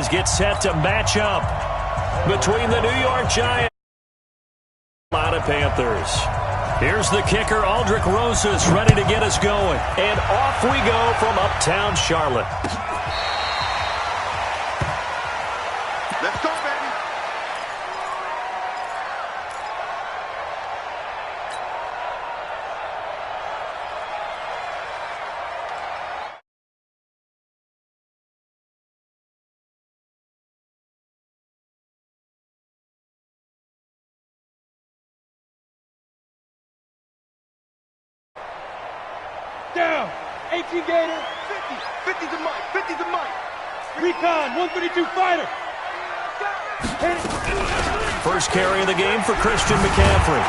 franchise get set to match up between the New York Giants and the Panthers. Here's the kicker, Aldrick Rosas, ready to get us going. And off we go from uptown Charlotte. Let's go, baby. Down. 18 Gator. 50. 50 to Mike. 50 to Mike. Recon. 132 fighter. First carry of the game for Christian McCaffrey.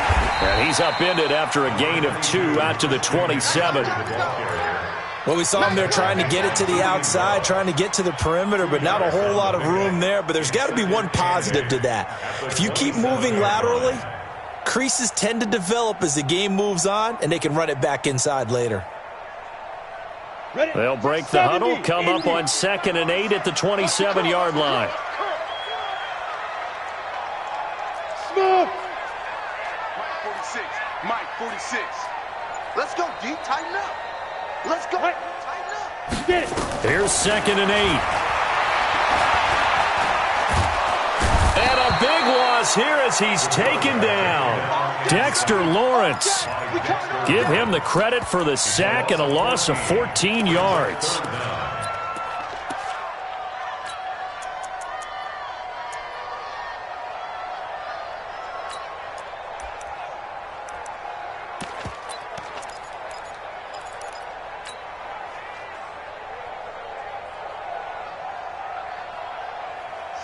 And he's upended after a gain of 2 out to the 27. Well, we saw him there trying to get it to the outside, trying to get to the perimeter, but not a whole lot of room there. But there's got to be one positive to that. If you keep moving laterally, creases tend to develop as the game moves on, and they can run it back inside later. They'll break the huddle, come up on 2nd and 8 at the 27-yard line. Smoke! Mike 46. Mike 46. Let's go, D. Tighten up. Let's go. Right. Tighten up. Get it. Here's 2nd and 8. And a big loss here as he's taken down. Dexter Lawrence. Give him the credit for the sack and a loss of 14 yards.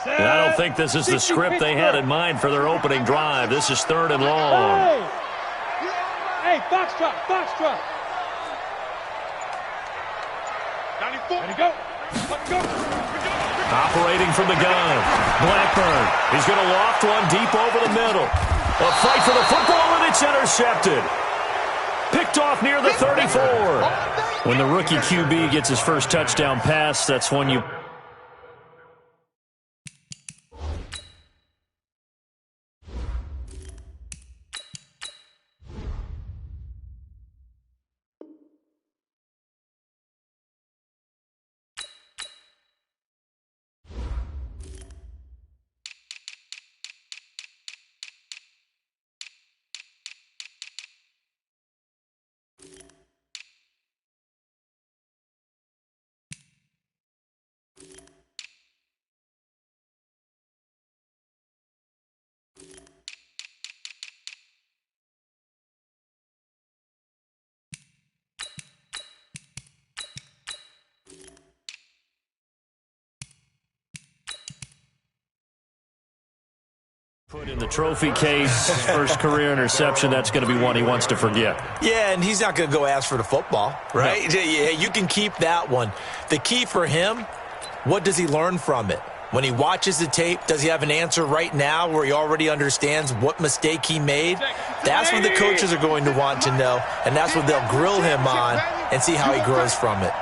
I don't think this is the script they had in mind for their opening drive. This is 3rd and long. Hey, foxtrot, foxtrot. 94. Ready to go. Let's go. Operating from the gun. Blackburn. He's going to loft one deep over the middle. A fight for the football, and it's intercepted. Picked off near the 34. When the rookie QB gets his first touchdown pass, that's when you... Put in the trophy case, first career interception, that's going to be one he wants to forget. Yeah, and he's not going to go ask for the football, right? No. Yeah, you can keep that one. The key for him, what does he learn from it? When he watches the tape, does he have an answer right now where he already understands what mistake he made? That's what the coaches are going to want to know, and that's what they'll grill him on and see how he grows from it.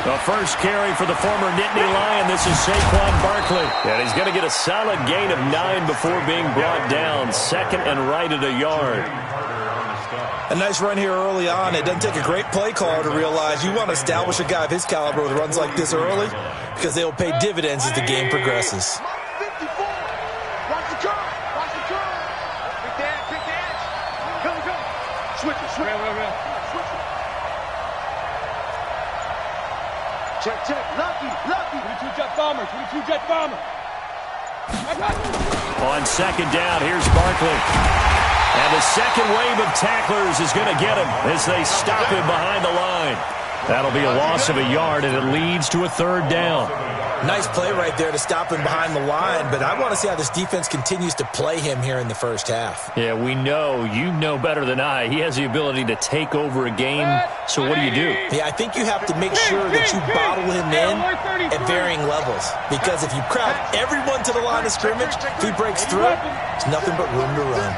The first carry for the former Nittany Lion. This is Saquon Barkley. And he's going to get a solid gain of 9 before being brought down. 2nd and right at a yard. A nice run here early on. It doesn't take a great play caller to realize you want to establish a guy of his caliber with runs like this early because they will pay dividends as the game progresses. 54. Watch the curve. Watch the curve. Pick the edge. Pick the edge. Go. Switch it. Switch it. Check. Lucky. 22 jet bomber. 22 jet bomber. On 2nd down, here's Barkley. And the second wave of tacklers is going to get him as they stop him behind the line. That'll be a loss of a yard, and it leads to a 3rd down. Nice play right there to stop him behind the line, but I want to see how this defense continues to play him here in the first half. Yeah, we know. You know better than I. He has the ability to take over a game, so what do you do? Yeah, I think you have to make sure that you bottle him in at varying levels, because if you crowd everyone to the line of scrimmage, if he breaks through, there's nothing but room to run.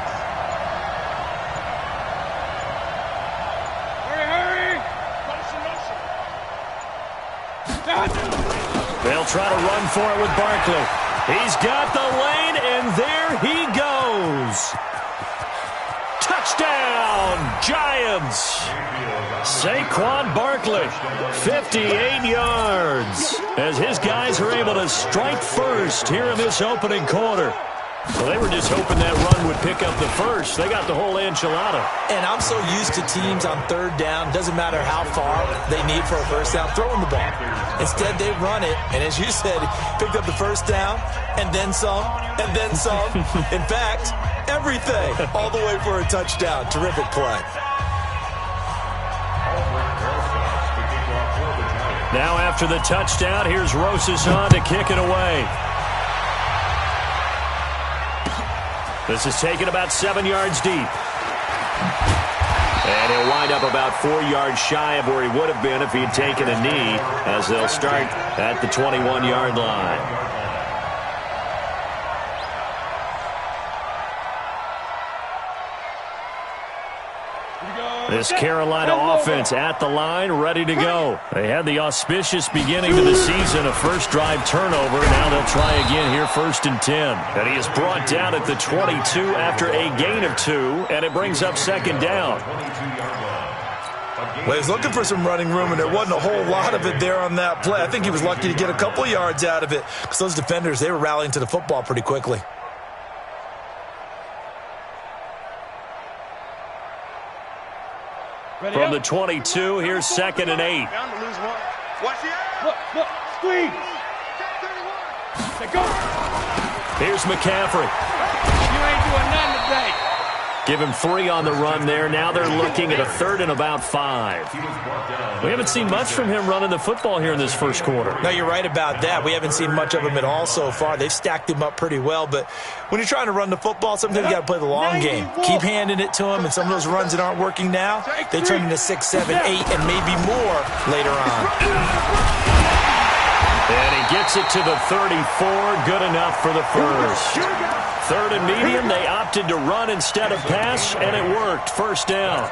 Hurry. They'll try to run for it with Barkley. He's got the lane, and there he goes. Touchdown, Giants. Saquon Barkley, 58 yards, as his guys are able to strike first here in this opening quarter. Well, they were just hoping that run would pick up the first. They got the whole enchilada. And I'm so used to teams on third down, doesn't matter how far they need for a first down, throwing the ball. Instead, they run it, and as you said, picked up the first down, and then some, and then some. In fact, everything, all the way for a touchdown. Terrific play. Now after the touchdown, here's Rosas on to kick it away. This is taken about 7 yards deep. And he'll wind up about 4 yards shy of where he would have been if he had taken a knee, as they'll start at the 21-yard line. This Carolina offense at the line, ready to go. They had the auspicious beginning to the season, a first drive turnover. Now they'll try again here, 1st and 10. And he is brought down at the 22 after a gain of 2, and it brings up 2nd down. Well, he was looking for some running room, and there wasn't a whole lot of it there on that play. I think he was lucky to get a couple yards out of it, because those defenders, they were rallying to the football pretty quickly. From the 22, here's 2nd and 8. Bound to lose one. Watch the eye. Look, squeeze. Say go. Here's McCaffrey. You ain't doing nothing today. Give him 3 on the run there. Now they're looking at a 3rd and about 5. We haven't seen much from him running the football here in this first quarter. No, you're right about that. We haven't seen much of him at all so far. They've stacked him up pretty well, but when you're trying to run the football, sometimes you got to play the long game. Keep handing it to him, and some of those runs that aren't working now, they turn into 6, 7, 8, and maybe more later on. And he gets it to the 34. Good enough for the first. 3rd and medium, they opted to run instead of pass, and it worked. 1st down.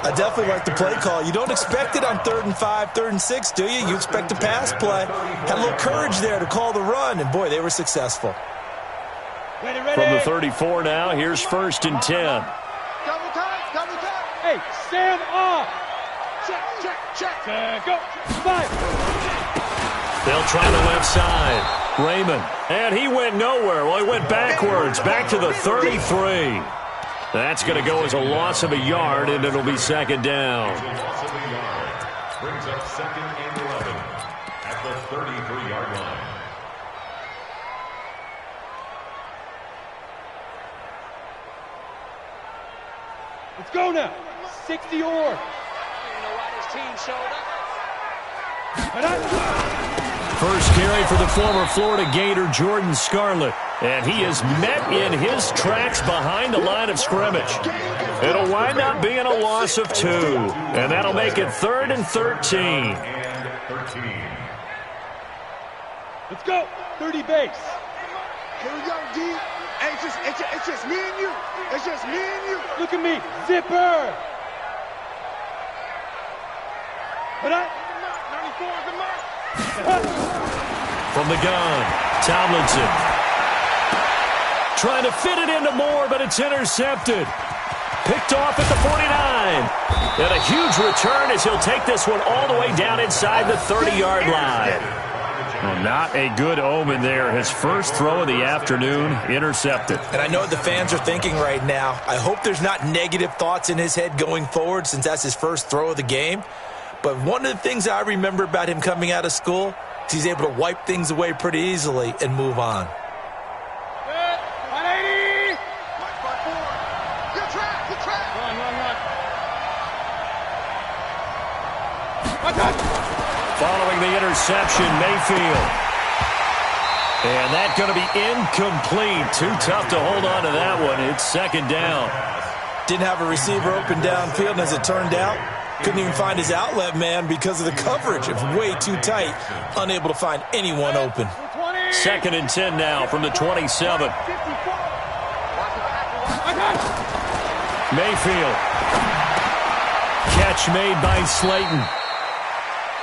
I definitely like the play call. You don't expect it on 3rd and 5, 3rd and 6, do you? You expect a pass play. Had a little courage there to call the run, and boy, they were successful. Ready. From the 34 now, here's 1st and 10. Double time, double time. Hey, stand off. Check. Go. 5. They'll try the left side. Raymond. And he went nowhere. Well, he went backwards, back to the 33. That's going to go as a loss of a yard, and it'll be 2nd down. Brings up 2nd and 11 at the 33-yard line. Let's go now. 60 or. I don't even know why this team showed up. First carry for the former Florida Gator, Jordan Scarlett. And he is met in his tracks behind the line of scrimmage. It'll wind up being a loss of 2. And that'll make it 3rd and 13. Let's go. 30 base. Here we go, D. Hey, it's just me and you. It's just me and you. Look at me. Zipper. But 94 is the mark. From the gun, Tomlinson. Trying to fit it into Moore, but it's intercepted. Picked off at the 49. And a huge return as he'll take this one all the way down inside the 30-yard line. Well, not a good omen there. His first throw of the afternoon, intercepted. And I know what the fans are thinking right now. I hope there's not negative thoughts in his head going forward, since that's his first throw of the game. But one of the things I remember about him coming out of school is he's able to wipe things away pretty easily and move on. 180. Good track. Run. Following the interception, Mayfield. And that's going to be incomplete. Too tough to hold on to that one. It's 2nd down. Didn't have a receiver open downfield, and as it turned out, couldn't even find his outlet man because of the coverage. It was way too tight. Unable to find anyone open. 2nd and 10 now from the 27. Mayfield. Catch made by Slayton.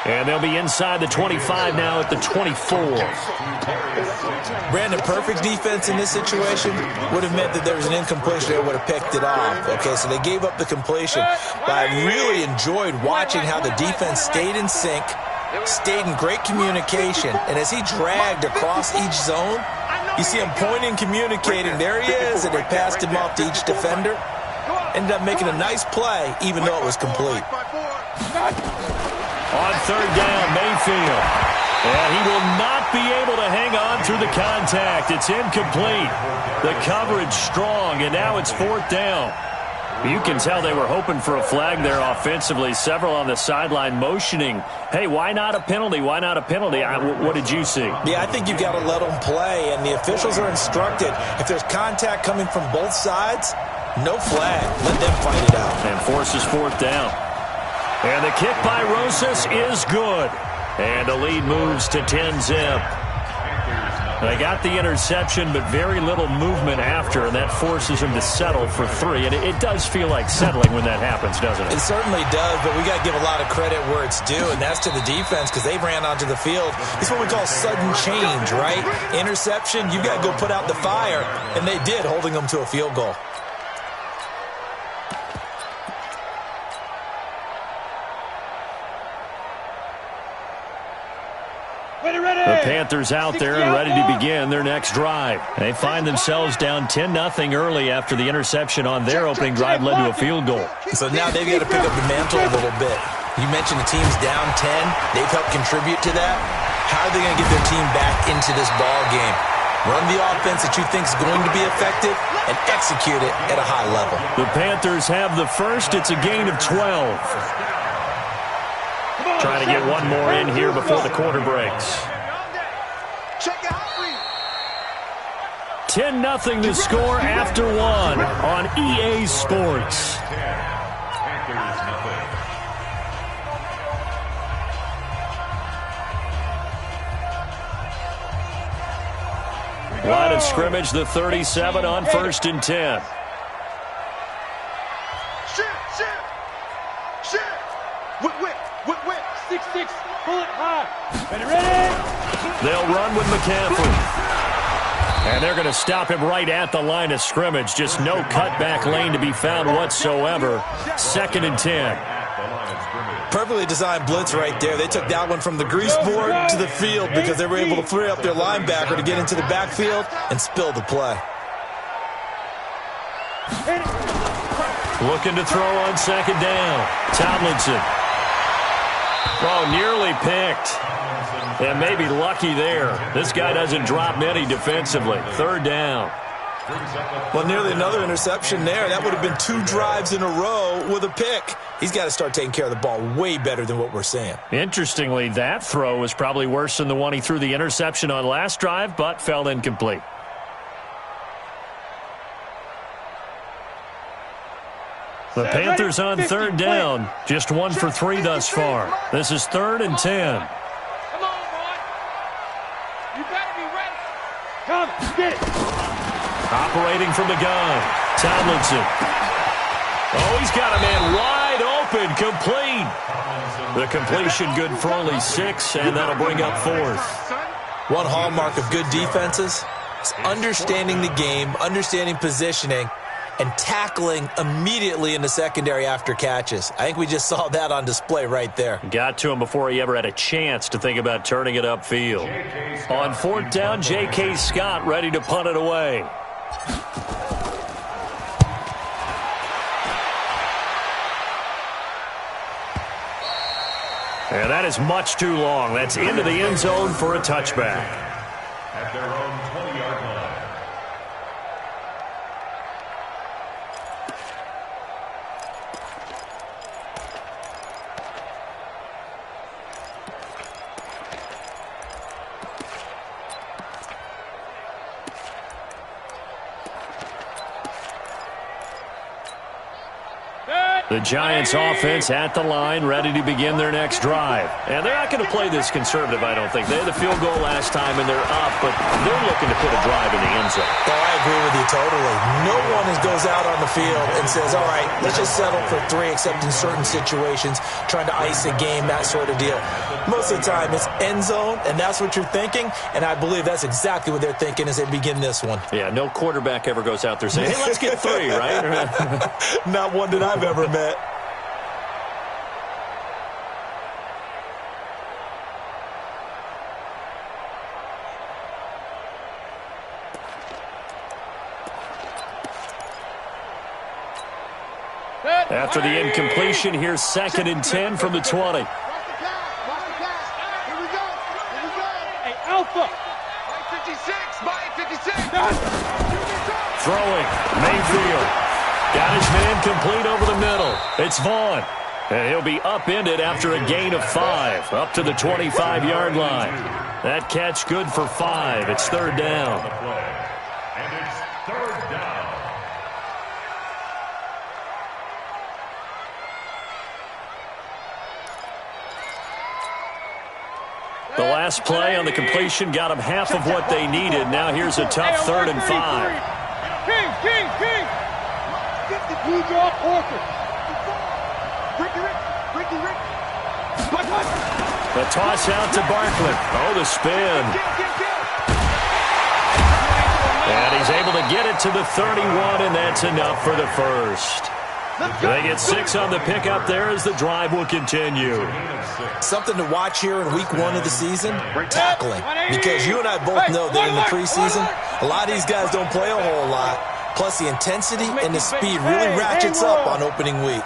And they'll be inside the 25 now at the 24. Brandon, perfect defense in this situation would have meant that there was an incompletion. They would have picked it off. Okay, so they gave up the completion. But I really enjoyed watching how the defense stayed in sync, stayed in great communication. And as he dragged across each zone, you see him pointing, communicating. There he is, and they passed him off to each defender. Ended up making a nice play, even though it was complete. On third down, Mayfield. And he will not be able to hang on through the contact. It's incomplete. The coverage strong, and now it's fourth down. You can tell they were hoping for a flag there offensively. Several on the sideline motioning, hey, why not a penalty? Why not a penalty? What did you see? Yeah, I think you've got to let them play, and the officials are instructed. If there's contact coming from both sides, no flag. Let them fight it out. And forces fourth down. And the kick by Rosas is good. And the lead moves to 10-zip. They got the interception, but very little movement after, and that forces them to settle for 3. And it does feel like settling when that happens, doesn't it? It certainly does, but we got to give a lot of credit where it's due, and that's to the defense because they ran onto the field. It's what we call sudden change, right? Interception, you got to go put out the fire, and they did, holding them to a field goal. The Panthers out there and ready to begin their next drive. They find themselves down 10-0 early after the interception on their opening drive led to a field goal. So now they've got to pick up the mantle a little bit. You mentioned the team's down 10. They've helped contribute to that. How are they going to get their team back into this ball game? Run the offense that you think is going to be effective and execute it at a high level. The Panthers have the first. It's a gain of 12. Trying to get one more in here before the quarter breaks. 10-0 the score after one on EA Sports. Line of scrimmage, the 37 on 1st and 10. Whip. 6-6, pull it high. Ready? They'll run with McCaffrey. And they're going to stop him right at the line of scrimmage. Just no cutback lane to be found whatsoever. 2nd and 10. Perfectly designed blitz right there. They took that one from the grease board to the field because they were able to free up their linebacker to get into the backfield and spill the play. Looking to throw on 2nd down. Tomlinson. Oh, nearly picked. And maybe lucky there. This guy doesn't drop many defensively. 3rd down. Well, nearly another interception there. That would have been 2 drives in a row with a pick. He's got to start taking care of the ball way better than what we're seeing. Interestingly, that throw was probably worse than the one he threw the interception on last drive, but fell incomplete. The Panthers on 3rd down. Just 1 for 3 thus far. This is 3rd and 10. Come, get it. Operating from the gun. Tomlinson. Oh, he's got a man wide open. Complete. The completion good for only 6, and that'll bring up 4th. One hallmark of good defenses is understanding the game, understanding positioning, and tackling immediately in the secondary after catches. I think we just saw that on display right there. Got to him before he ever had a chance to think about turning it upfield. On 4th down, J.K. Scott ready to punt it away. And that is much too long. That's into the end zone for a touchback. At their own 20-yard line. The Giants offense at the line, ready to begin their next drive. And they're not going to play this conservative, I don't think. They had the field goal last time, and they're up, but they're looking to put a drive in the end zone. Oh, I agree with you totally. No one goes out on the field and says, all right, let's just settle for 3, except in certain situations, trying to ice a game, that sort of deal. Most of the time, it's end zone, and that's what you're thinking, and I believe that's exactly what they're thinking as they begin this one. Yeah, no quarterback ever goes out there saying, hey, let's get 3, right? Not one that I've ever met. After the incompletion, here's 2nd and 10 from the 20. Watch the pass. Here we go. Hey, Alpha. Mike 56. Throwing, Mayfield. Got his man complete over the middle. It's Vaughn. And he'll be upended after a gain of 5, up to the 25-yard line. That catch good for 5. It's 3rd down. And it's 3rd down. The last play on the completion got them half of what they needed. Now here's a tough 3rd and 5. King. Blue draw Orchard. Ricky. The toss out to Barkley. Oh, the spin. And he's able to get it to the 31, and that's enough for the first. They get 6 on the pickup there as the drive will continue. Something to watch here in week 1 of the season, tackling. Because you and I both know that in the preseason, a lot of these guys don't play a whole lot. Plus, the intensity and the speed really ratchets up on opening week.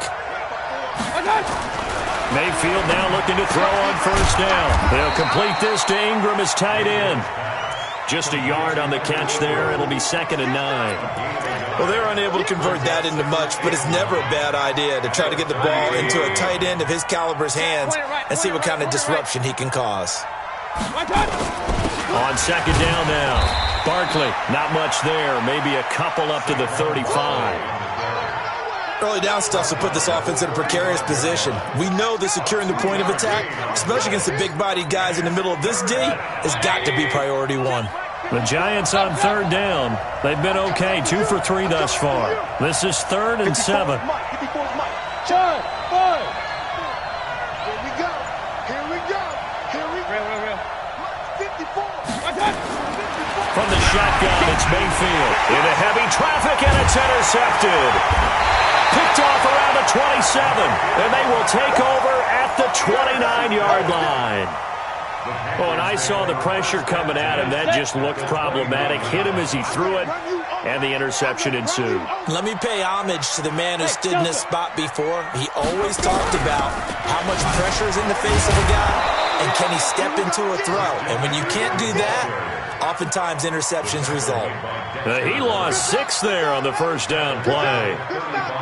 Mayfield now looking to throw on 1st down. They'll complete this to Ingram as tight end. Just a yard on the catch there. It'll be 2nd and 9. Well, they're unable to convert that into much, but it's never a bad idea to try to get the ball into a tight end of his caliber's hands and see what kind of disruption he can cause. On 2nd down now. Barkley, not much there. Maybe a couple up to the 35. Early down stuff will put this offense in a precarious position. We know that securing the point of attack, especially against the big-bodied guys in the middle of this D, has got to be priority 1. The Giants on 3rd down. They've been okay, 2 for 3 thus far. This is 3rd and 7. John, 5. Here we go. Real. 54. From the shotgun, it's Mayfield. Into heavy traffic, and it's intercepted. Picked off around the 27, and they will take over at the 29-yard line. Oh, and I saw the pressure coming at him. That just looked problematic. Hit him as he threw it, and the interception ensued. Let me pay homage to the man who stood in this spot before. He always talked about how much pressure is in the face of a guy, and can he step into a throw. And when you can't do that, oftentimes interceptions result. He lost 6 there on the 1st down play.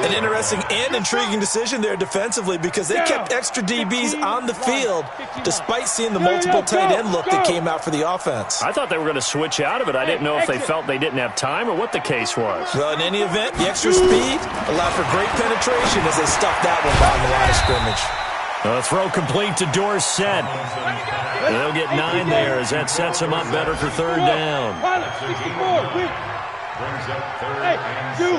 An interesting and intriguing decision there defensively because they kept extra DBs on the field despite seeing the multiple tight end look that came out for the offense. I thought they were going to switch out of it. I didn't know if they felt they didn't have time or what the case was. Well, in any event, the extra speed allowed for great penetration as they stuffed that one behind the line of scrimmage. A throw complete to Dorsett. They'll get 9 there as that sets them up better for 3rd down. Brings up 3rd and 7.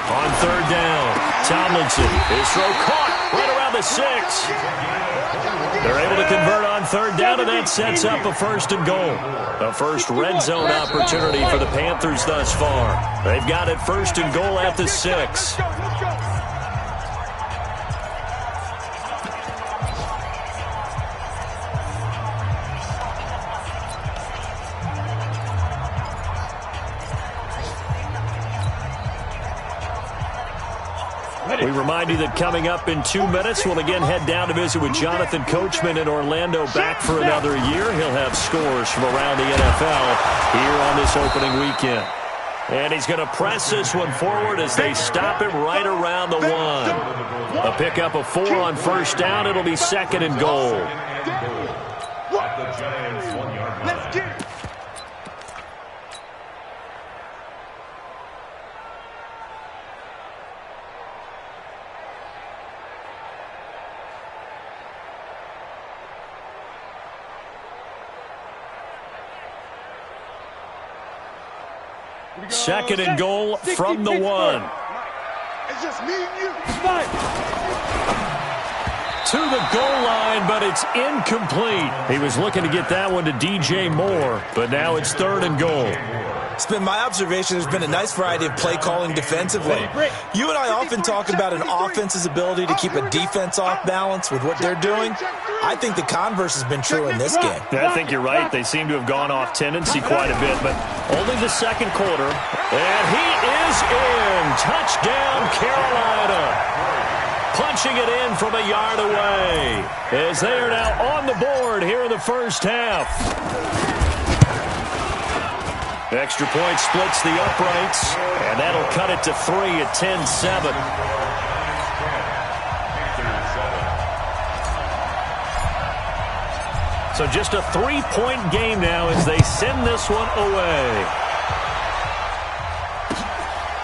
On 3rd down, Tomlinson. His throw caught right around the 6. They're able to convert on 3rd down, and that sets up a 1st and goal. A first red zone opportunity for the Panthers thus far. They've got it 1st and goal at the 6. We remind you that coming up in 2 minutes, we'll again head down to visit with Jonathan Coachman in Orlando, back for another year. He'll have scores from around the NFL here on this opening weekend. And he's going to press this one forward as they stop him right around the 1. A pickup of 4 on 1st down. It'll be 2nd and goal. At the Giants' 1-yard line. Let's get it. Second and goal from the 1. It's just me and you. To the goal line, but it's incomplete. He was looking to get that one to DJ Moore, but now it's 3rd and goal. It's been my observation there's been a nice variety of play calling defensively. You and I often talk about an offense's ability to keep a defense off balance with what they're doing. I think the converse has been true in this game. I think you're right. They seem to have gone off tendency quite a bit, but only the second quarter. And he is in. Touchdown, Carolina. Punching it in from a yard away as they are now on the board here in the first half. Extra point splits the uprights, and that'll cut it to 3 at 10-7. So just a 3-point game now as they send this one away.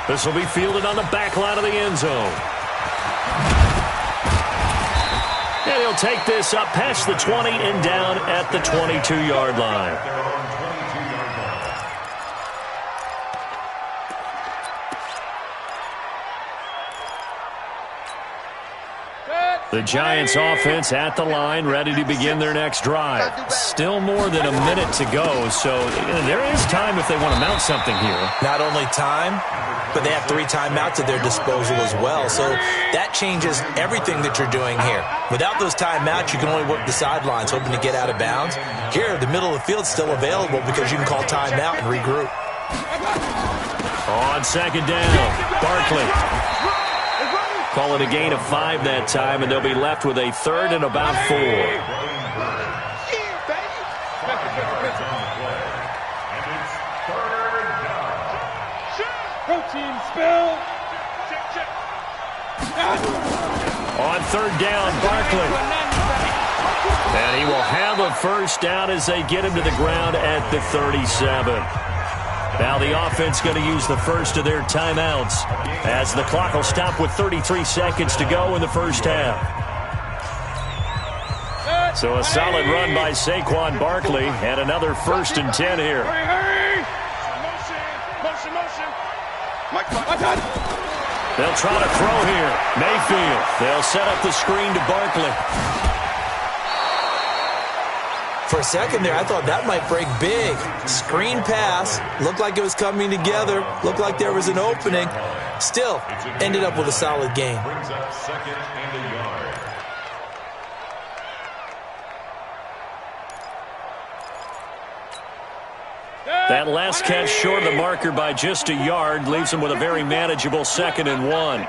This will be fielded on the back line of the end zone. And he'll take this up past the 20 and down at the 22-yard line. The Giants offense at the line, ready to begin their next drive. Still more than a minute to go, so there is time if they want to mount something here. Not only time, but they have 3 timeouts at their disposal as well, so that changes everything that you're doing here. Without those timeouts, you can only work the sidelines, hoping to get out of bounds. Here, the middle of the field's still available because you can call timeout and regroup. On second down, Barkley. Call it a gain of 5 that time, and they'll be left with a 3rd and about 4. Protein spill. On 3rd down, Barkley. And he will have a first down as they get him to the ground at the 37. Now the offense going to use the first of their timeouts as the clock will stop with 33 seconds to go in the first half. So a solid run by Saquon Barkley and another 1st and 10 here. They'll try to throw here. Mayfield. They'll set up the screen to Barkley. For a second there, I thought that might break big. Screen pass. Looked like it was coming together. Looked like there was an opening. Still, ended up with a solid game. Brings up 2nd and a yard. That last catch short of the marker by just a yard leaves him with a very manageable 2nd and 1.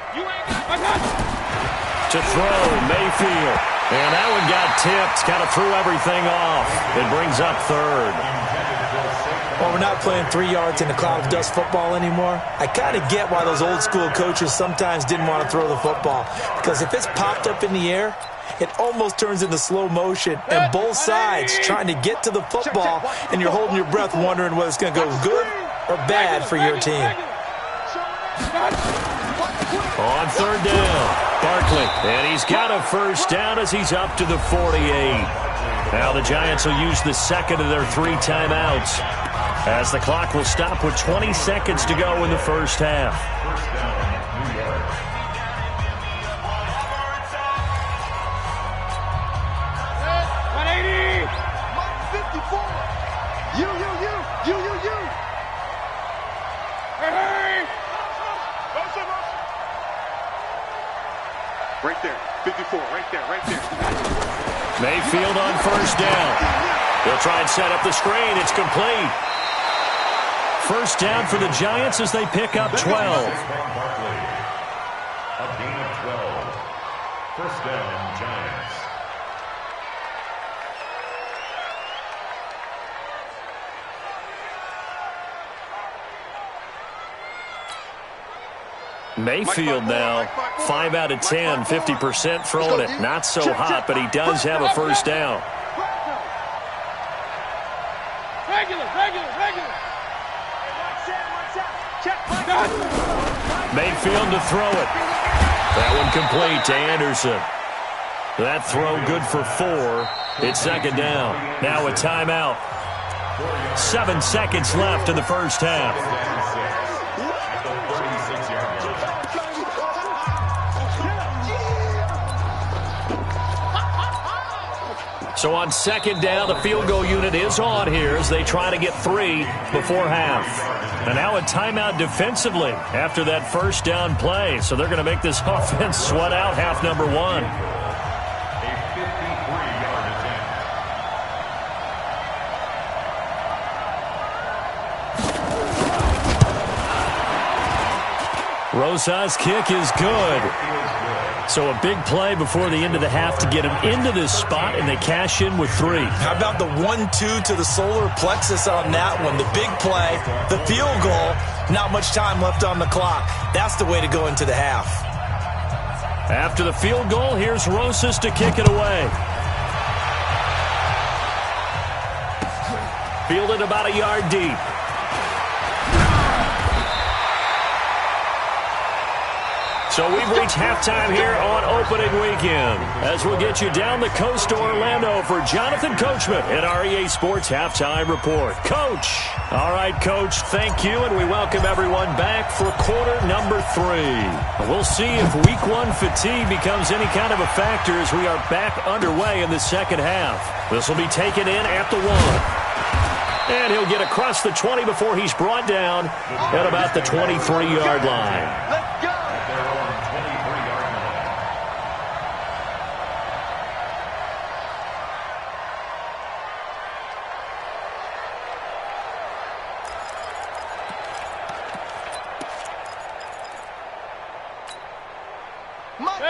To throw, Mayfield. And that one got tipped, kind of threw everything off. It brings up 3rd. Well, we're not playing 3 yards in a cloud of dust football anymore. I kind of get why those old school coaches sometimes didn't want to throw the football. Because if it's popped up in the air, it almost turns into slow motion. And both sides trying to get to the football, and you're holding your breath wondering whether it's going to go good or bad for your team. On 3rd down, Barkley, and he's got a first down as he's up to the 48. Now the Giants will use the second of their 3 timeouts as the clock will stop with 20 seconds to go in the first half. First down, New York. Right there, 54, right there. Mayfield on first down. They'll try and set up the screen. It's complete. First down for the Giants as they pick up 12. Barkley. A gain of 12. First down, Giants. Mayfield now, 5 out of 10, 50% throwing it. Not so hot, but he does have a first down. Regular. Mayfield to throw it. That one complete to Anderson. That throw good for 4. It's 2nd down. Now a timeout. 7 seconds left in the first half. So on second down, the field goal unit is on here as they try to get 3 before half. And now a timeout defensively after that first down play. So they're going to make this offense sweat out half number 1. A 53-yard attempt. Rosa's kick is good. So a big play before the end of the half to get them into this spot, and they cash in with 3. How about the 1-2 to the solar plexus on that one? The big play, the field goal, not much time left on the clock. That's the way to go into the half. After the field goal, here's Rosas to kick it away. Fielded about a yard deep. So we've reached halftime here on opening weekend as we'll get you down the coast to Orlando for Jonathan Coachman at our EA Sports Halftime Report. Coach. All right, Coach, thank you, and we welcome everyone back for quarter number 3. We'll see if week 1 fatigue becomes any kind of a factor as we are back underway in the second half. This will be taken in at the 1. And he'll get across the 20 before he's brought down at about the 23-yard line. Let's go.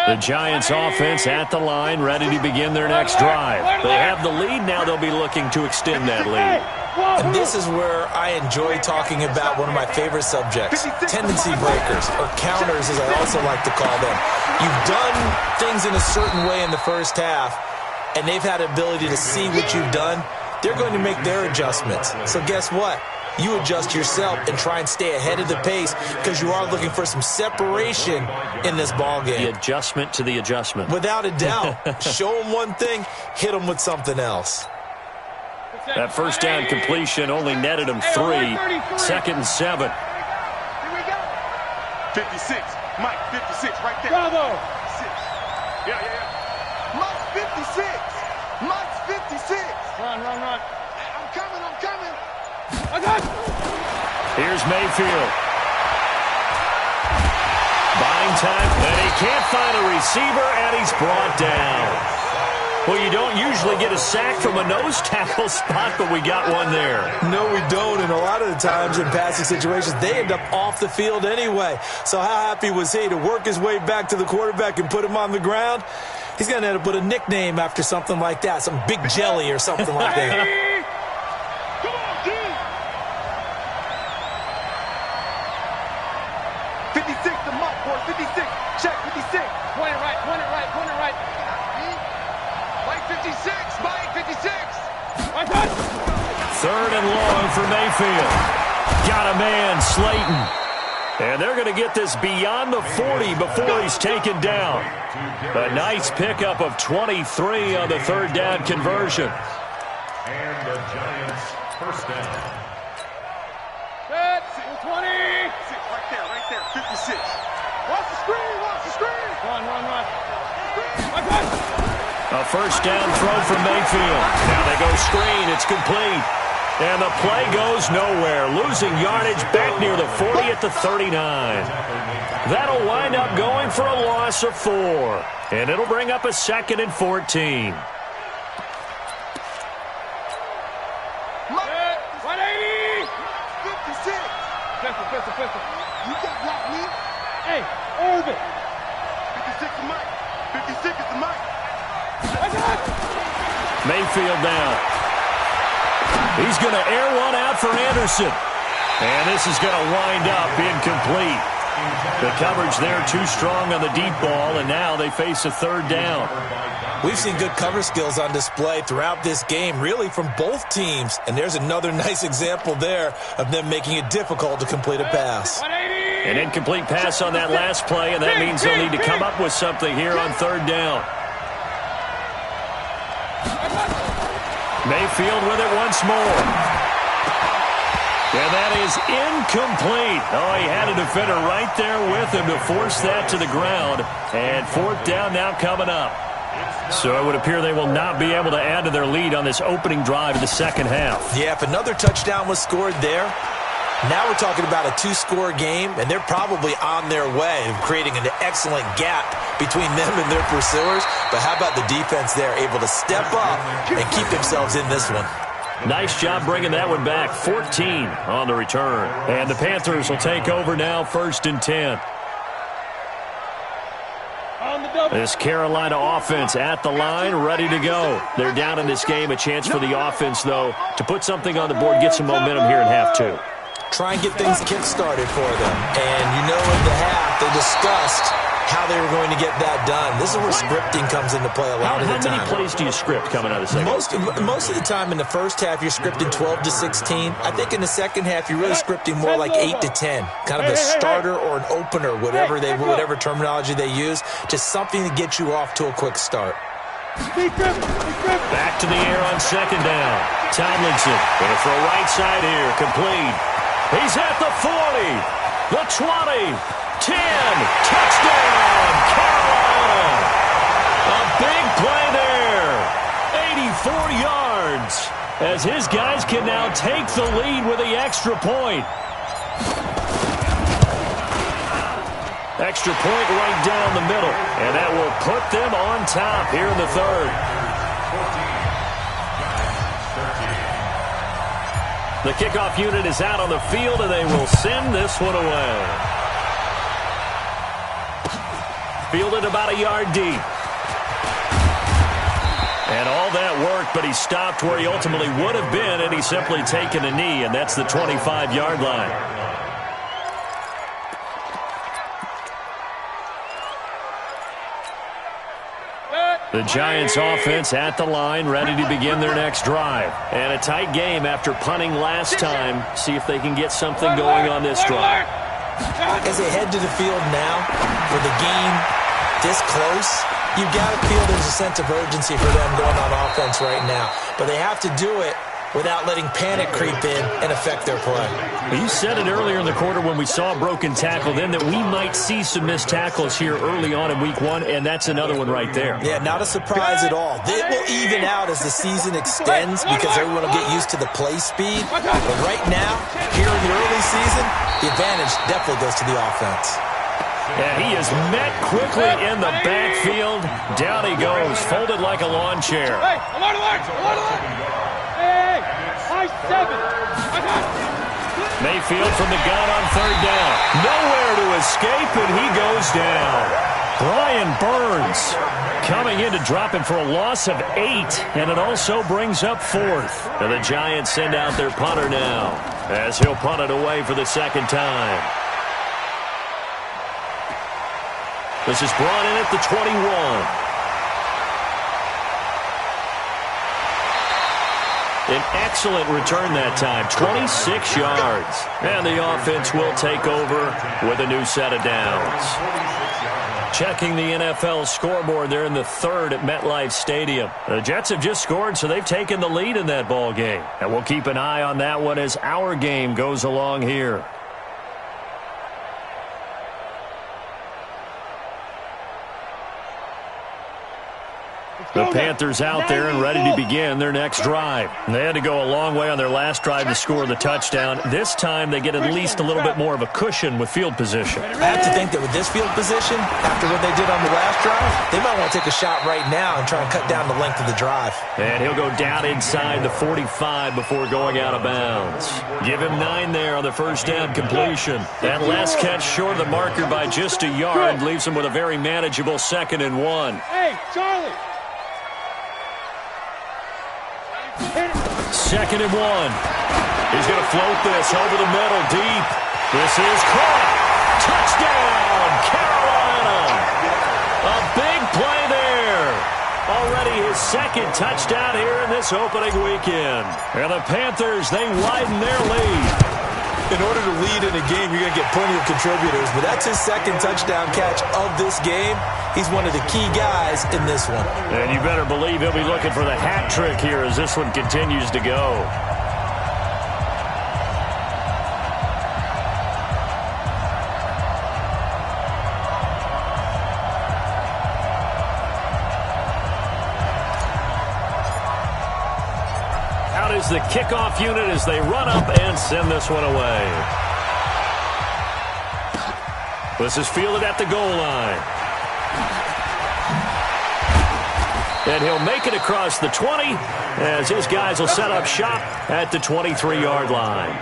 The Giants offense at the line, ready to begin their next drive. They have the lead. Now they'll be looking to extend that lead. And this is where I enjoy talking about one of my favorite subjects, tendency breakers, or counters as I also like to call them. You've done things in a certain way in the first half, and they've had the ability to see what you've done. They're going to make their adjustments. So guess what? You adjust yourself and try and stay ahead of the pace because you are looking for some separation in this ball game. The adjustment to the adjustment. Without a doubt. Show them one thing, hit them with something else. That first down completion only netted him 3. Second and 7. Here we go. 56. Mike, 56 right there. Bravo. 56. Yeah. Mike's 56. Mike's 56. Run. I'm coming. Here's Mayfield. Buying time, and he can't find a receiver, and he's brought down. Well, you don't usually get a sack from a nose tackle spot, but we got one there. No, we don't, and a lot of the times in passing situations, they end up off the field anyway. So how happy was he to work his way back to the quarterback and put him on the ground? He's going to end up with a nickname after something like that, some Big Jelly or something like that. 56 to Mike, boy. 56. Check 56. Point it right. Mike 56. Mike 56. Third and long for Mayfield. Got a man, Slayton. And they're going to get this beyond the 40 before he's taken down. A nice pickup of 23 on the third down conversion. And the Giants first down. Set. 20. Right there. 56. Watch the screen. Run. A first down throw from Mayfield. Now they go screen. It's complete. And the play goes nowhere. Losing yardage back near the 40 at the 39. That'll wind up going for a loss of 4. And it'll bring up a second and 14. 180. 56. Pistol. You got block me. Hey, Irvin. 56 to Mike. 56 is to Mike. Mayfield down. He's going to air one out for Anderson. And this is going to wind up incomplete. The coverage there too strong on the deep ball, and now they face a third down. We've seen good cover skills on display throughout this game, really from both teams. And there's another nice example there of them making it difficult to complete a pass. An incomplete pass on that last play, and that means they'll need to come up with something here on third down. Mayfield with it once more. And that is incomplete. Oh, he had a defender right there with him to force that to the ground. And fourth down now coming up. So it would appear they will not be able to add to their lead on this opening drive of the second half. Yeah, if another touchdown was scored there, now we're talking about a two-score game, and they're probably on their way of creating an excellent gap between them and their pursuers. But how about the defense there, able to step up and keep themselves in this one? Nice job bringing that one back. 14 on the return. And the Panthers will take over now, 1st and 10. This Carolina offense at the line, ready to go. They're down in this game. A chance for the offense, though, to put something on the board, get some momentum here in half two. Try and get things kick-started for them. And you know in the half, they discussed how they were going to get that done. This is where scripting comes into play a lot of the time. How many plays do you script coming out of the second? Most of the time in the first half, you're scripting 12 to 16. I think in the second half, you're really scripting more like 8 to 10. Kind of a starter or an opener, whatever terminology they use. Just something to get you off to a quick start. Back to the air on second down. Tomlinson going to throw right side here. Complete. He's at the 40, the 20, 10, touchdown, Carolina. A big play there, 84 yards, as his guys can now take the lead with the extra point. Extra point right down the middle, and that will put them on top here in the third. The kickoff unit is out on the field, and they will send this one away. Fielded about a yard deep. And all that worked, but he stopped where he ultimately would have been, and he's simply taken a knee, and that's the 25-yard line. The Giants offense at the line, ready to begin their next drive. And a tight game after punting last time. See if they can get something going on this drive. As they head to the field now, with the game this close, you've got to feel there's a sense of urgency for them going on offense right now. But they have to do it without letting panic creep in and affect their play. You said it earlier in the quarter when we saw a broken tackle then that we might see some missed tackles here early on in week one, and that's another one right there. Yeah, not a surprise at all. It will even out as the season extends because everyone will get used to the play speed. But right now, here in the early season, the advantage definitely goes to the offense. And he is met quickly in the backfield. Down he goes, folded like a lawn chair. Hey, alert! Mayfield from the gun on third down. Nowhere to escape, and he goes down. Brian Burns coming in to drop him for a loss of 8, and it also brings up 4th. And the Giants send out their punter now, as he'll punt it away for the second time. This is brought in at the 21. An excellent return that time, 26 yards. And the offense will take over with a new set of downs. Checking the NFL scoreboard, they're in the third at MetLife Stadium. The Jets have just scored, so they've taken the lead in that ball game. And we'll keep an eye on that one as our game goes along here. The Panthers out there and ready to begin their next drive. They had to go a long way on their last drive to score the touchdown. This time they get at least a little bit more of a cushion with field position. I have to think that with this field position, after what they did on the last drive, they might want to take a shot right now and try and cut down the length of the drive. And he'll go down inside the 45 before going out of bounds. Give him 9 there on the first down completion. That last catch short of the marker by just a yard leaves him with a very manageable 2nd and 1. Hey, Charlie! 2nd and 1. He's going to float this over the middle deep. This is caught. Touchdown, Carolina. A big play there. Already his 2nd touchdown here in this opening weekend. And the Panthers, they widen their lead. In order to lead in a game, you're going to get plenty of contributors, but that's his 2nd touchdown catch of this game. He's one of the key guys in this one. And you better believe he'll be looking for the hat trick here as this one continues to go. out is the kickoff unit as they run up and send this one away. This is fielded at the goal line. And he'll make it across the 20 as his guys will set up shop at the 23-yard line.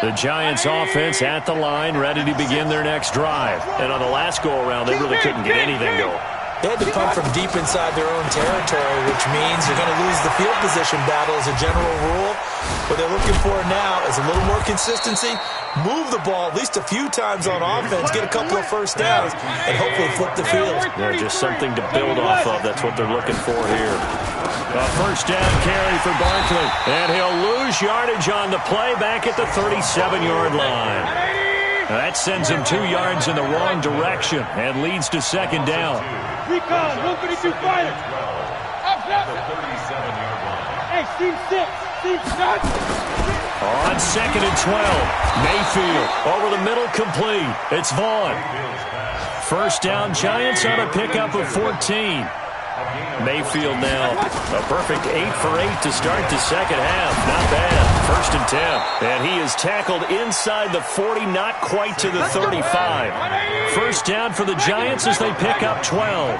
The Giants offense at the line, ready to begin their next drive. And on the last go-around, they really couldn't get anything going. They had to punt from deep inside their own territory, which means they're going to lose the field position battle as a general rule. What they're looking for now is a little more consistency, move the ball at least a few times on offense, get a couple of first downs, and hopefully flip the field. Yeah, just something to build off of. That's what they're looking for here. A first down carry for Barkley. And he'll lose yardage on the play back at the 37-yard line. That sends him 2 yards in the wrong direction and leads to second down. Recon, 152 fighter. Hey, team 6. Team 6. On second and 12, Mayfield over the middle, complete. It's Vaughn. First down, Giants on a pickup of 14. Mayfield now a perfect 8 for 8 to start the second half. Not bad. First and 10. And he is tackled inside the 40, not quite to the 35. First down for the Giants as they pick up 12.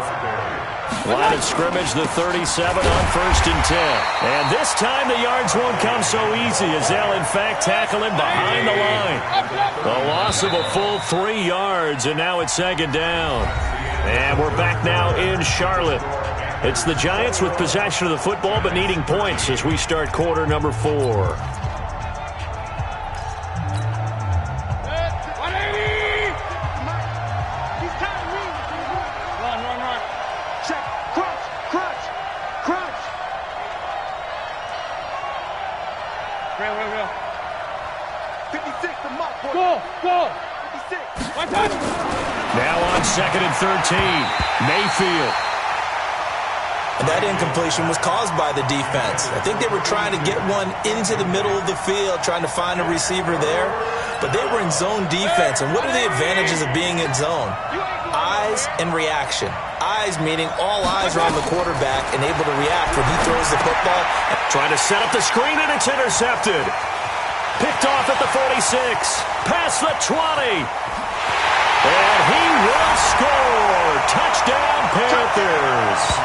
Line of scrimmage, the 37 on first and 10. And this time the yards won't come so easy as they'll in fact tackle him behind the line. The loss of a full 3 yards, and now it's second down. And we're back now in Charlotte. It's the Giants with possession of the football but needing points as we start quarter number 4. 180! He's tired of me. Run. Check. Crunch. Real. 56, the mark. Go. 56. One touch. Now on second and 13, Mayfield. And that incompletion was caused by the defense. I think they were trying to get one into the middle of the field, trying to find a receiver there. But they were in zone defense. And what are the advantages of being in zone? Eyes and reaction. Eyes meaning all eyes are on the quarterback and able to react when he throws the football. Trying to set up the screen, and it's intercepted. Picked off at the 46. Past the 20. And he will score. Touchdown, Panthers.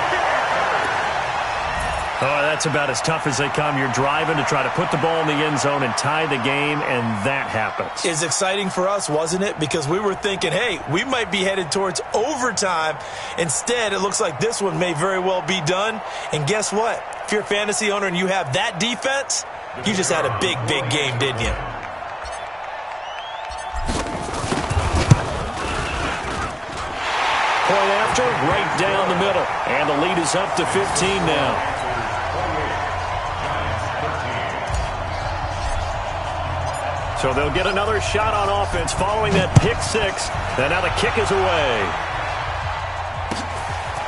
Oh, that's about as tough as they come. You're driving to try to put the ball in the end zone and tie the game, and that happens. It's exciting for us, wasn't it? Because we were thinking, hey, we might be headed towards overtime. Instead, it looks like this one may very well be done. And guess what? If you're a fantasy owner and you have that defense, you just had a big game, didn't you? Point after, right down the middle. And the lead is up to 15 now. So they'll get another shot on offense following that pick 6. And now the kick is away.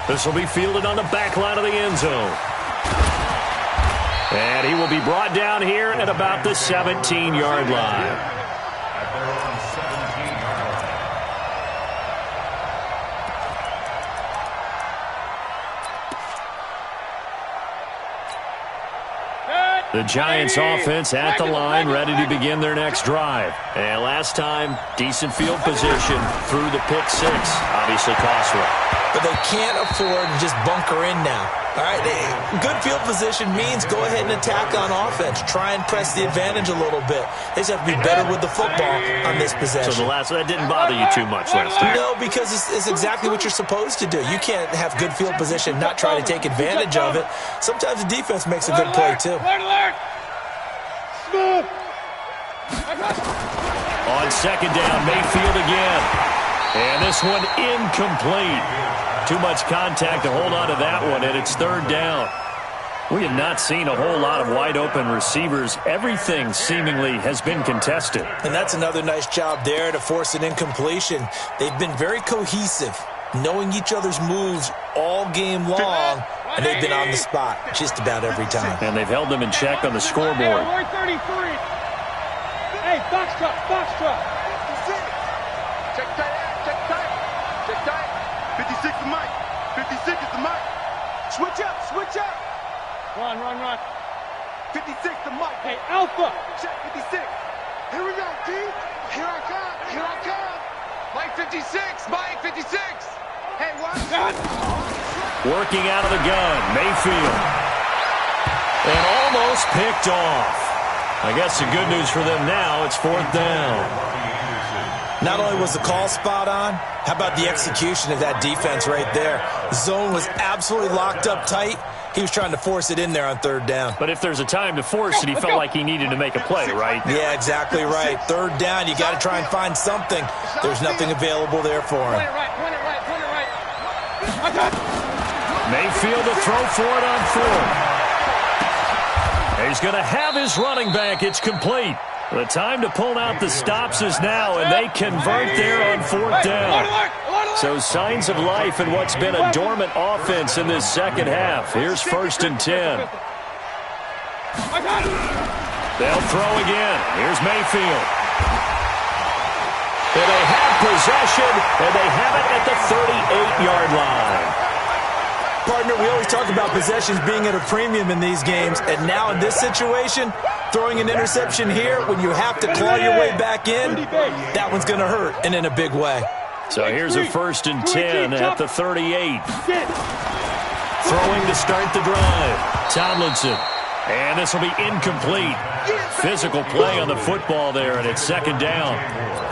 This will be fielded on the back line of the end zone. And he will be brought down here at about the 17-yard line. The Giants offense at the line, ready to begin their next drive. And last time, decent field position through the pick 6. Obviously costly. But they can't afford to just bunker in now. All right, good field position means go ahead and attack on offense. Try and press the advantage a little bit. They just have to be better with the football on this possession. So that didn't bother you too much last time? No, because it's exactly what you're supposed to do. You can't have good field position, not try to take advantage of it. Sometimes the defense makes a good play, too. Smooth. On second down, Mayfield again. And this one incomplete. Too much contact to hold on to that one, and it's third down. We have not seen a whole lot of wide-open receivers. Everything seemingly has been contested. And that's another nice job there to force an incompletion. They've been very cohesive. knowing each other's moves all game long, and they've been on the spot just about every time. And they've held them in check on the scoreboard. Hey, 33. Hey, box truck, box truck. Check tight, check tight, check tight. 56 is Mike. 56 is the Mike. Switch up, switch up. Run. 56 to Mike. Hey, Alpha. Check 56. Here we go, D. Here I come. Mike 56, Mike 56. Hey, what? Working out of the gun, Mayfield. And almost picked off. I guess the good news for them now, it's 4th down. Not only was the call spot on, how about the execution of that defense right there? The zone was absolutely locked up tight. He was trying to force it in there on 3rd down. But if there's a time to force it, he felt like he needed to make a play, right? Yeah, exactly right. 3rd down, you got to try and find something. There's nothing available there for him. Point it right. Mayfield to throw for it on 4th. He's going to have his running back. It's complete. The time to pull out the stops is now, and they convert there on 4th down. So signs of life in what's been a dormant offense in this second half. Here's 1st and 10. They'll throw again. Here's Mayfield. And they have possession, and they have it at the 38-yard line. Partner, we always talk about possessions being at a premium in these games, and now in this situation, throwing an interception here when you have to claw your way back in, that one's going to hurt, and in a big way. So here's a 1st and 10 at the 38. Throwing to start the drive. Tomlinson. And this will be incomplete. Physical play on the football there, and it's 2nd down.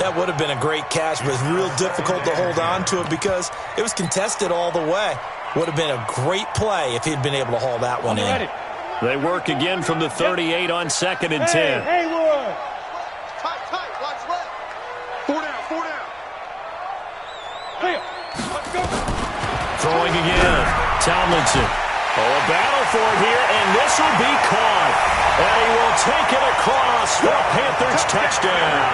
That would have been a great catch, but it's real difficult to hold on to it because it was contested all the way. Would have been a great play if he'd been able to haul that one in. They work again from the 38 on 2nd and 10. Haywood. Tight, watch left. 4 down. Let's go. Throwing again. Tomlinson. Oh, a battle for it here, and this will be caught. And he will take it across for a Panthers touchdown.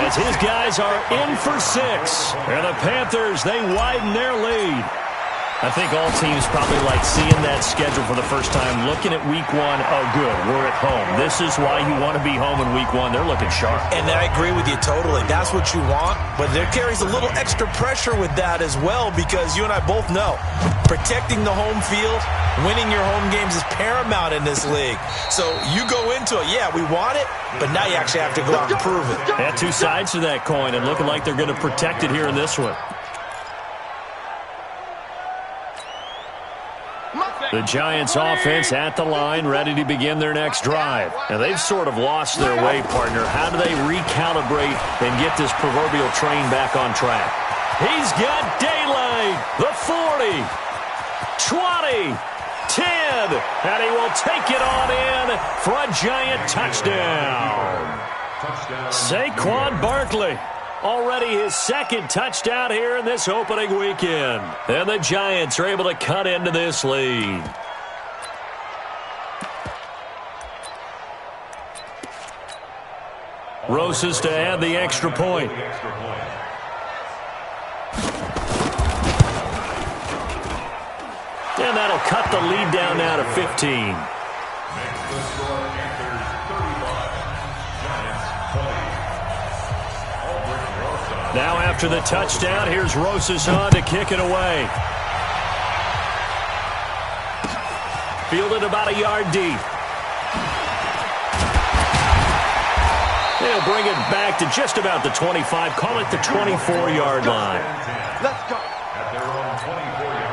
As his guys are in for 6. And the Panthers, they widen their lead. I think all teams probably like seeing that schedule for the first time, looking at week 1. Oh, good, we're at home. This is why you want to be home in week 1. They're looking sharp. And I agree with you totally. That's what you want. But there carries a little extra pressure with that as well because you and I both know protecting the home field, winning your home games is paramount in this league. So you go into it, yeah, we want it, but now you actually have to go out and prove it. Yeah, 2 sides to that coin and looking like they're going to protect it here in this one. The Giants offense at the line, ready to begin their next drive. And they've sort of lost their way, partner. How do they recalibrate and get this proverbial train back on track? He's got daylight. The 40, 20, 10, and he will take it on in for a Giant touchdown. Saquon Barkley. Already his 2nd touchdown here in this opening weekend. And the Giants are able to cut into this lead. Rosas to add the extra point. And that'll cut the lead down now to 15. Now after the touchdown, here's Rosas on to kick it away. Fielded about a yard deep. They'll bring it back to just about the 25. Call it the 24-yard line. Let's go. At their own 24-yard line.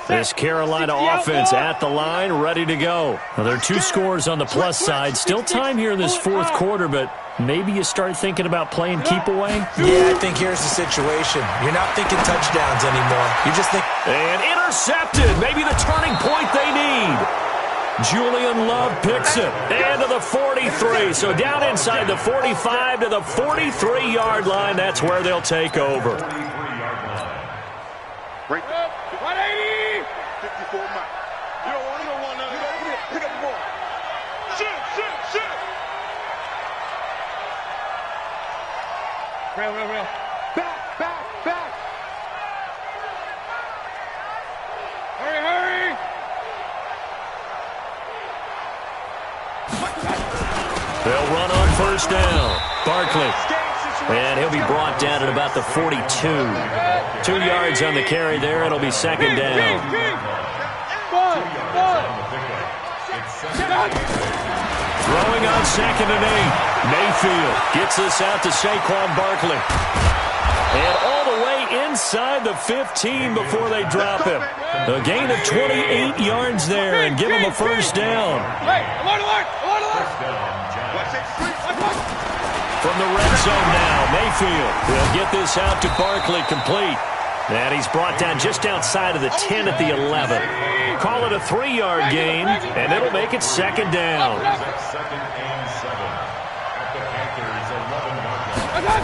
This Carolina offense at the line, ready to go. Well, there are 2 scores on the plus side. Still time here in this 4th quarter, but maybe you start thinking about playing keep away? Yeah, I think here's the situation. You're not thinking touchdowns anymore. You just think... And intercepted. Maybe the turning point they need. Julian Love picks it. And to the 43. So down inside the 45 to the 43-yard line. That's where they'll take over. Break up. 180. 54 miles. You don't want none. Pick up the ball. Shoot. Real. Back. Hurry. They'll run on first down. Barkley. And he'll be brought down at about the 42. 2 yards on the carry there. It'll be second down. Throwing on 2nd and 8. Mayfield gets this out to Saquon Barkley. And all the way inside the 15 before they drop him. A gain of 28 yards there and give him a first down. Alert. From the red zone now, Mayfield will get this out to Barkley, complete. And he's brought down just outside of the 10 at the 11. Call it a 3-yard gain, and it'll make it second down. Second and 7 at the Panthers' 11-yard line.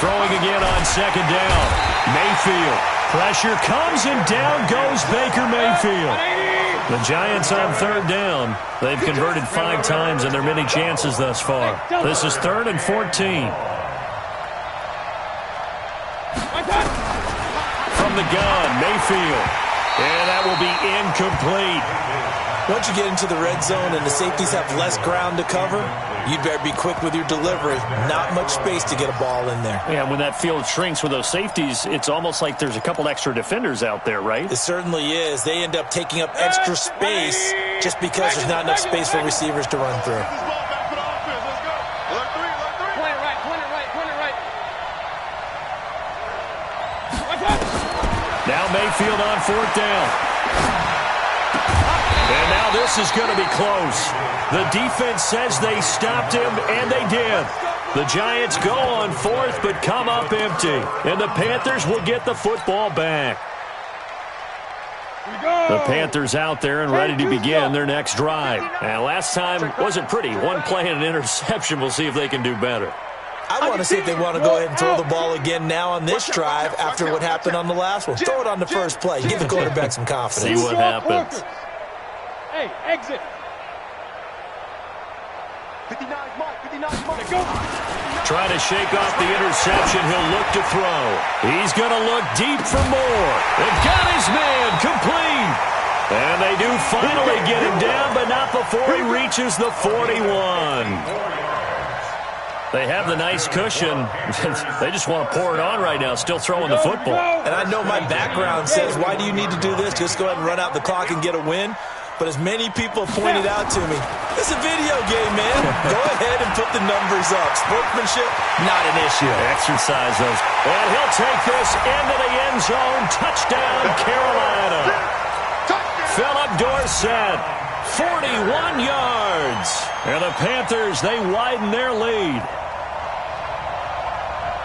Throwing again on second down. Mayfield. Pressure comes, and down goes Baker Mayfield. The Giants on third down. They've converted 5 times in their many chances thus far. This is 3rd and 14. From the gun, Mayfield. And that will be incomplete. Once you get into the red zone and the safeties have less ground to cover, you'd better be quick with your delivery. Not much space to get a ball in there. Yeah, when that field shrinks with those safeties, it's almost like there's a couple extra defenders out there, right? It certainly is. They end up taking up extra space just because there's not enough space for receivers to run through. Now Mayfield on 4th down. And now this is going to be close. The defense says they stopped him, and they did. The Giants go on 4th, but come up empty. And the Panthers will get the football back. The Panthers out there and ready to begin their next drive. And last time wasn't pretty. One play and an interception. We'll see if they can do better. I want to see if they want to go ahead and throw the ball again now on this drive after what happened on the last one. Throw it on the first play. Give the quarterback some confidence. See what happens. Hey, exit. 59 Mike. Go. Trying to shake off the interception. He'll look to throw. He's going to look deep for more. They've got his man complete. And they do finally get him down, but not before he reaches the 41. They have the nice cushion. They just want to pour it on right now, still throwing the football. And I know my background says, why do you need to do this? Just go ahead and run out the clock and get a win. But as many people have pointed out to me, it's a video game, man. Go ahead and put the numbers up. Sportsmanship, not an issue. Exercise those. And he'll take this into the end zone. Touchdown, Carolina. Philip Dorsett, 41 yards. And the Panthers, they widen their lead.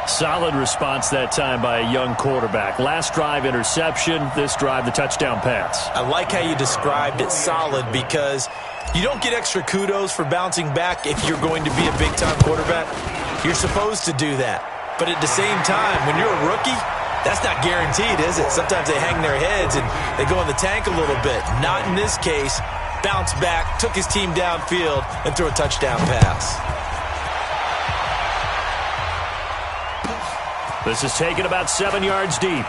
Solid response that time by a young quarterback. Last drive, interception. This drive, the touchdown pass. I like how you described it solid because you don't get extra kudos for bouncing back if you're going to be a big-time quarterback. You're supposed to do that. But at the same time, when you're a rookie, that's not guaranteed, is it? Sometimes they hang their heads and they go in the tank a little bit. Not in this case. Bounced back, took his team downfield, and threw a touchdown pass. This is taken about 7 yards deep.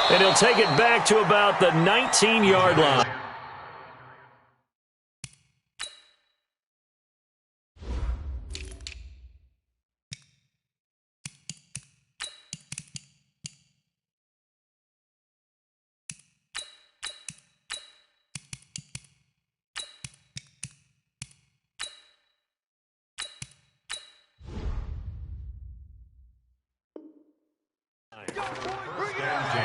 And he'll take it back to about the 19-yard line. Stands in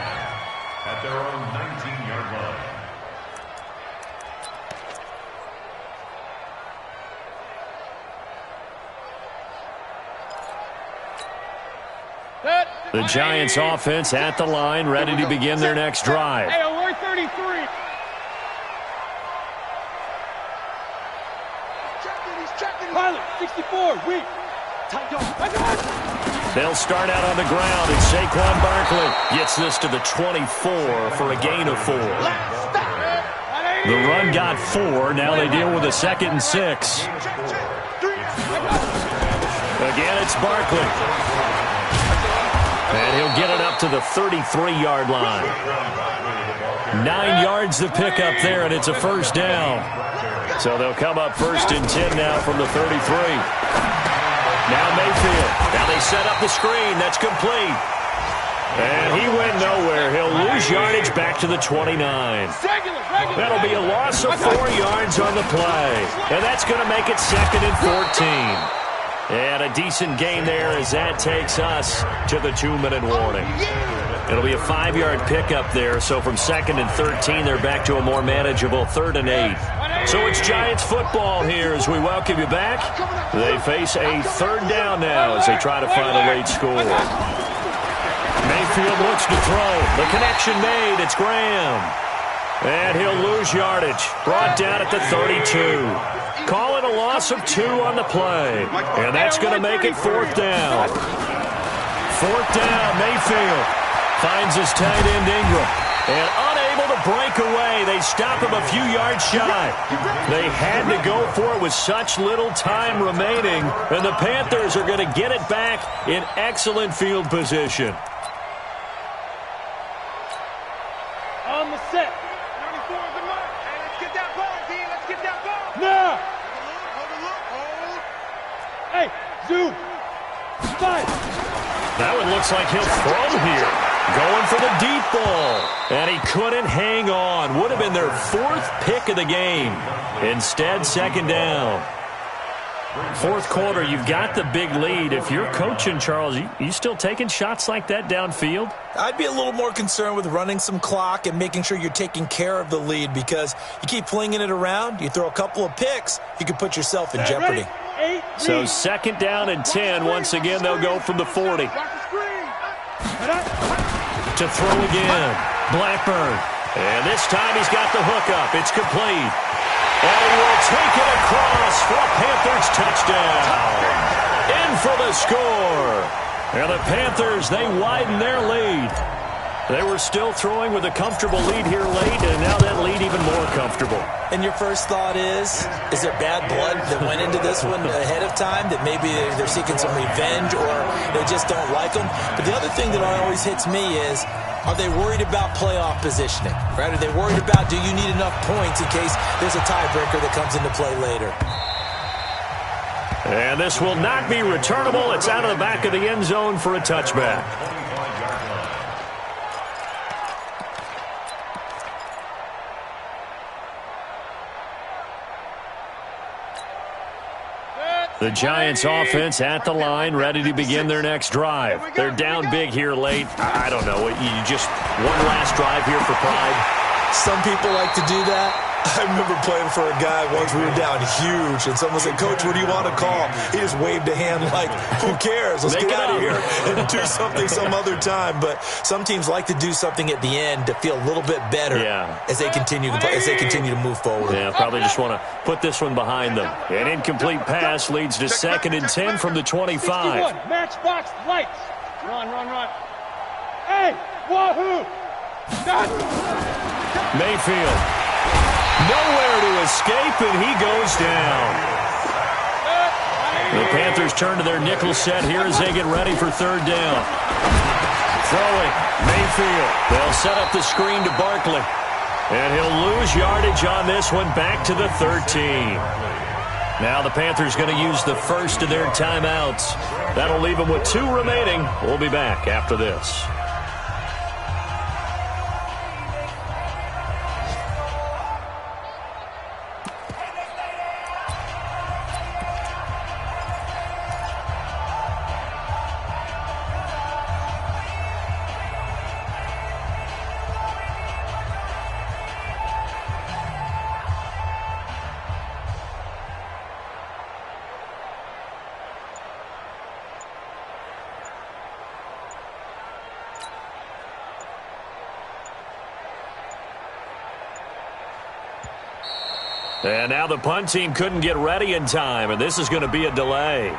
at their own 19-yard line. The Giants offense at the line, ready to begin their next drive. Hey, alert 33. Weak. Tight go. Right on. They'll start out on the ground, and Saquon Barkley gets this to the 24 for a gain of 4. The run got 4. Now they deal with a 2nd and 6. Again, it's Barkley. And he'll get it up to the 33-yard line. 9 yards to pick up there, and it's a first down. So they'll come up 1st and 10 now from the 33. Now Mayfield. Now they set up the screen. That's complete. And he went nowhere. He'll lose yardage back to the 29. That'll be a loss of 4 yards on the play. And that's going to make it 2nd and 14. And a decent gain there as that takes us to the 2-minute warning. It'll be a 5-yard pickup there. So from 2nd and 13, they're back to a more manageable 3rd and 8. So it's Giants football here as we welcome you back. They face a 3rd down now as they try to find a late score. Mayfield looks to throw. The connection made. It's Graham. And he'll lose yardage. Brought down at the 32. Call it a loss of 2 on the play. And that's going to make it 4th down. 4th down, Mayfield finds his tight end Ingram. And unable to break away, they stop him a few yards shy. They had to go for it with such little time remaining. And the Panthers are going to get it back in excellent field position. On the set. 94 is the mark. Hey, let's get that ball, D. Let's get that ball. Now. Hold. Hey, zoom. 5. That one looks like he'll throw here. Going for the deep ball. And he couldn't hang on. Would have been their 4th pick of the game. Instead, 2nd down. 4th quarter, you've got the big lead. If you're coaching, Charles, you still taking shots like that downfield? I'd be a little more concerned with running some clock and making sure you're taking care of the lead because you keep flinging it around, you throw a couple of picks, you can put yourself in jeopardy. So 2nd down and 10. Once again, they'll go from the 40. To throw again. Blackburn. And this time he's got the hookup. It's complete. And he will take it across for a Panthers touchdown. In for the score. And the Panthers, they widen their lead. They were still throwing with a comfortable lead here late, and now that lead even more comfortable. And your first thought is there bad blood that went into this one ahead of time, that maybe they're seeking some revenge or they just don't like them? But the other thing that always hits me is, are they worried about playoff positioning? Right? Are they worried about, do you need enough points in case there's a tiebreaker that comes into play later? And this will not be returnable. It's out of the back of the end zone for a touchback. The Giants offense at the line, ready to begin their next drive. They're down big here late. I don't know. You just one last drive here for pride. Some people like to do that. I remember playing for a guy once. We were down huge, and someone said, "Coach, what do you want to call?" He just waved a hand like, "Who cares? Let's get out of here and do something some other time." But some teams like to do something at the end to feel a little bit better as they continue to play, as they continue to move forward. Yeah, probably just want to put this one behind them. An incomplete pass leads to 2nd and 10 from the 25. 61, matchbox lights. Run. Hey, wahoo! Mayfield. Nowhere to escape, and he goes down. The Panthers turn to their nickel set here as they get ready for 3rd down. Throwing, Mayfield. They'll set up the screen to Barkley. And he'll lose yardage on this one back to the 13. Now the Panthers going to use the first of their timeouts. That'll leave them with 2 remaining. We'll be back after this. And now the punt team couldn't get ready in time, and this is going to be a delay.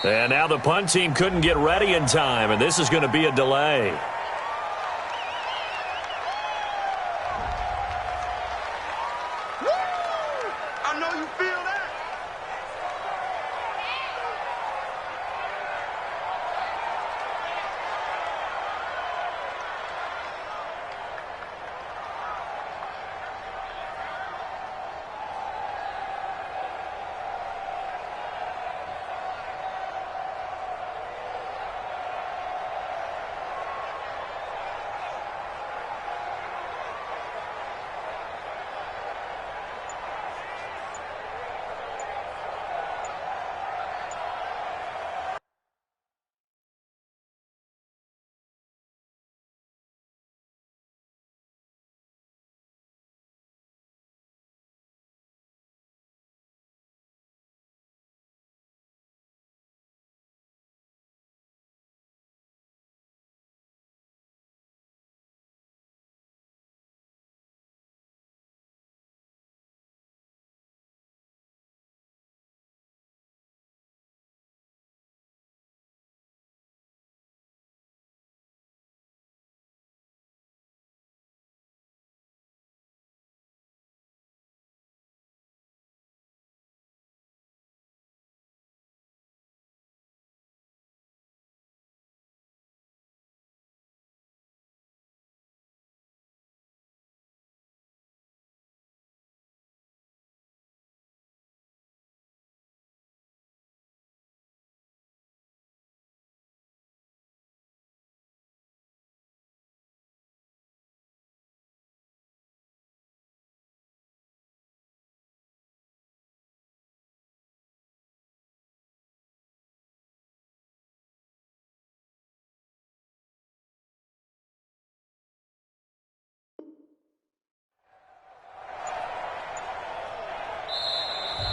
And now the punt team couldn't get ready in time, and this is going to be a delay. I know you feel that.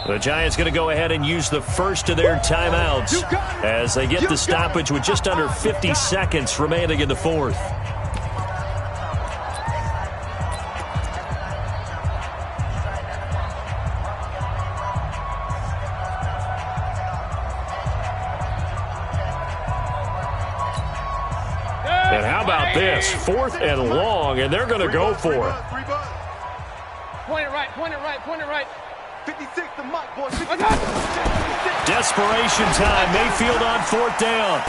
The Giants going to go ahead and use the first of their timeouts as they get the stoppage with just under 50 seconds remaining in the fourth. And how about this? 4th and long, and they're going to go for it. Point it right, point it right, point it right. 56 to Mike, boy. Desperation time. Mayfield on 4th down.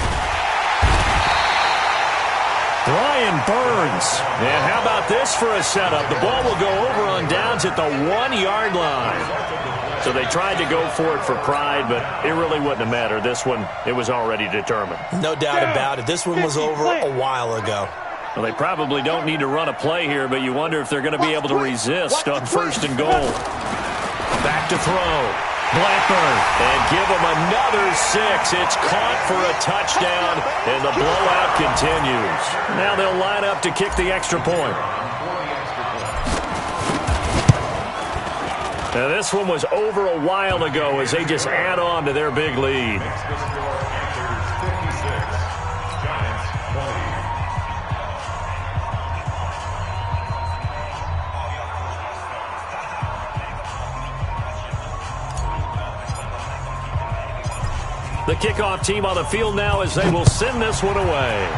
Brian Burns. And how about this for a setup? The ball will go over on downs at the 1-yard line. So they tried to go for it for pride, but it really wouldn't have mattered. This one, it was already determined. No doubt about it. This one was over a while ago. Well, they probably don't need to run a play here, but you wonder if they're going to be able to resist on 1st and goal. Back to throw. Blackburn. And give him another 6. It's caught for a touchdown, and the blowout continues. Now they'll line up to kick the extra point. Now this one was over a while ago as they just add on to their big lead. The kickoff team on the field now as they will send this one away.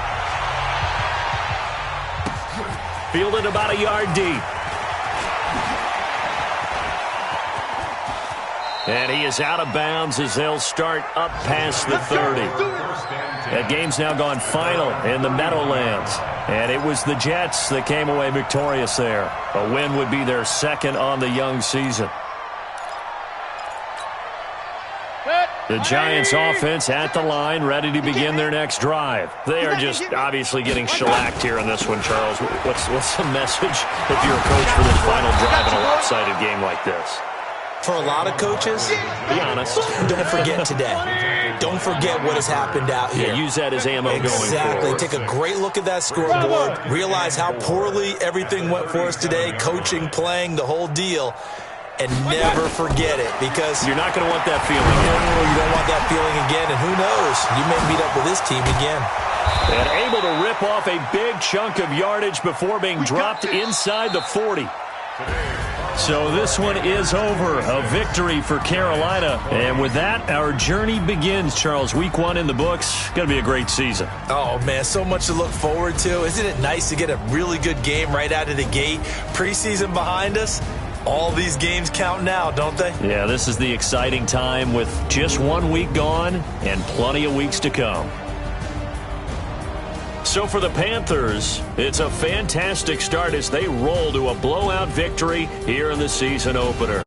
Fielded about a yard deep. And he is out of bounds as they'll start up past the 30. That game's now gone final in the Meadowlands. And it was the Jets that came away victorious there. A win would be their second on the young season. The Giants offense at the line, ready to begin their next drive. They are just obviously getting shellacked here in this one, Charles. What's the message if you're a coach for this final drive in a lopsided game like this? For a lot of coaches, Be honest. don't forget today. Don't forget what has happened out here. Yeah, use that as ammo going forward. Exactly. Take a great look at that scoreboard. Realize how poorly everything went for us today. Coaching, playing, the whole deal. And never forget it, because you're not going to want that feeling again. You don't want that feeling again, and who knows? You may meet up with this team again. And able to rip off a big chunk of yardage before being dropped inside the 40. So this one is over. A victory for Carolina. And with that, our journey begins, Charles. Week 1 in the books. Going to be a great season. Oh, man, so much to look forward to. Isn't it nice to get a really good game right out of the gate? Preseason behind us. All these games count now, don't they? Yeah, this is the exciting time with just 1 week gone and plenty of weeks to come. So for the Panthers, it's a fantastic start as they roll to a blowout victory here in the season opener.